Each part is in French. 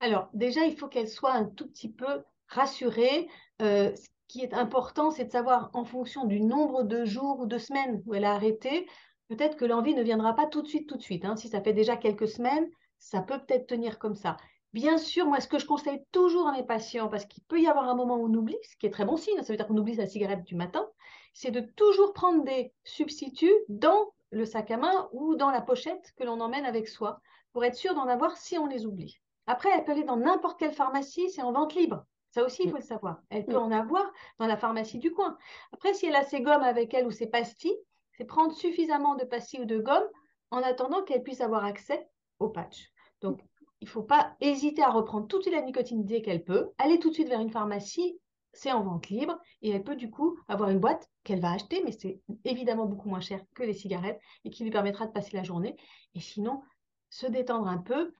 Alors, déjà, il faut qu'elle soit un tout petit peu rassurée. Ce qui est important, c'est de savoir, en fonction du nombre de jours ou de semaines où elle a arrêté, peut-être que l'envie ne viendra pas tout de suite, tout de suite, hein. Si ça fait déjà quelques semaines, ça peut peut-être tenir comme ça. Bien sûr, moi, ce que je conseille toujours à mes patients, parce qu'il peut y avoir un moment où on oublie, ce qui est très bon signe, ça veut dire qu'on oublie sa cigarette du matin, c'est de toujours prendre des substituts dans le sac à main ou dans la pochette que l'on emmène avec soi, pour être sûr d'en avoir si on les oublie. Après, elle peut aller dans n'importe quelle pharmacie, c'est en vente libre. Ça aussi, il Mm, faut le savoir. Elle peut mm. en avoir dans la pharmacie du coin. Après, si elle a ses gommes avec elle ou ses pastilles, c'est prendre suffisamment de pastilles ou de gommes en attendant qu'elle puisse avoir accès au patch. Donc, il ne faut pas hésiter à reprendre toute la nicotine dès qu'elle peut, aller tout de suite vers une pharmacie, c'est en vente libre, et elle peut du coup avoir une boîte qu'elle va acheter, mais c'est évidemment beaucoup moins cher que les cigarettes, et qui lui permettra de passer la journée. Et sinon, se détendre un peu,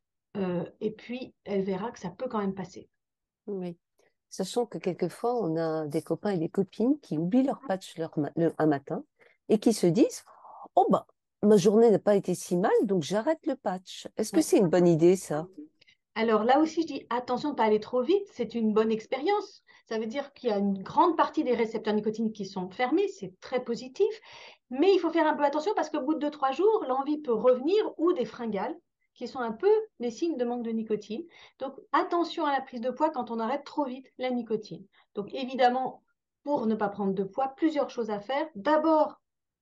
et puis elle verra que ça peut quand même passer. Oui. Sachant que quelquefois, on a des copains et des copines qui oublient leur patch un matin et qui se disent, oh bah, ma journée n'a pas été si mal, donc j'arrête le patch. Est-ce que Ouais. c'est une bonne idée, ça? Alors là aussi, je dis attention de ne pas aller trop vite, c'est une bonne expérience. Ça veut dire qu'il y a une grande partie des récepteurs nicotiniques qui sont fermés, c'est très positif, mais il faut faire un peu attention parce qu'au bout de 2, 3 jours, l'envie peut revenir ou des fringales, qui sont un peu les signes de manque de nicotine. Donc attention à la prise de poids quand on arrête trop vite la nicotine. Donc évidemment, pour ne pas prendre de poids, plusieurs choses à faire. D'abord,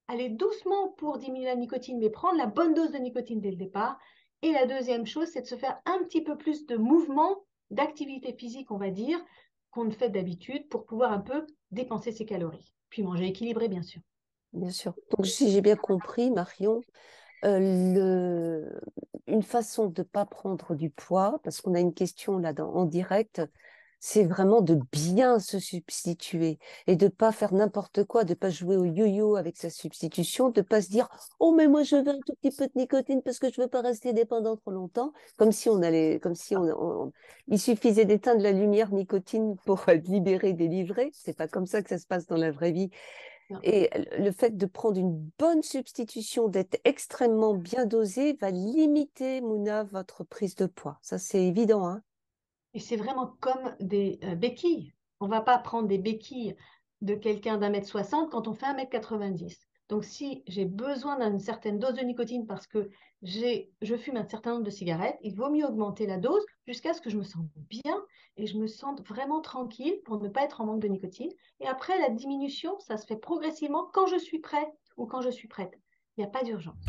aller doucement pour diminuer la nicotine, mais prendre la bonne dose de nicotine dès le départ. Et la deuxième chose, c'est de se faire un petit peu plus de mouvement, d'activité physique, on va dire, qu'on ne fait d'habitude pour pouvoir un peu dépenser ses calories. Puis manger équilibré, bien sûr. Bien sûr. Donc, si j'ai bien compris, Marion, une façon de ne pas prendre du poids, parce qu'on a une question là en direct, c'est vraiment de bien se substituer et de pas faire n'importe quoi, de pas jouer au yo-yo avec sa substitution, de pas se dire oh mais moi je veux un tout petit peu de nicotine parce que je veux pas rester dépendant trop longtemps, comme si on allait, comme si il suffisait d'éteindre la lumière nicotine pour être libéré, délivré. C'est pas comme ça que ça se passe dans la vraie vie. Non. Et le fait de prendre une bonne substitution, d'être extrêmement bien dosé, va limiter, Mouna, votre prise de poids. Ça, c'est évident, hein? Et c'est vraiment comme des béquilles. On ne va pas prendre des béquilles de quelqu'un d'1,60 m quand on fait 1,90 m. Donc, si j'ai besoin d'une certaine dose de nicotine parce que je fume un certain nombre de cigarettes, il vaut mieux augmenter la dose jusqu'à ce que je me sente bien et je me sente vraiment tranquille pour ne pas être en manque de nicotine. Et après, la diminution, ça se fait progressivement quand je suis prêt ou quand je suis prête. Il n'y a pas d'urgence.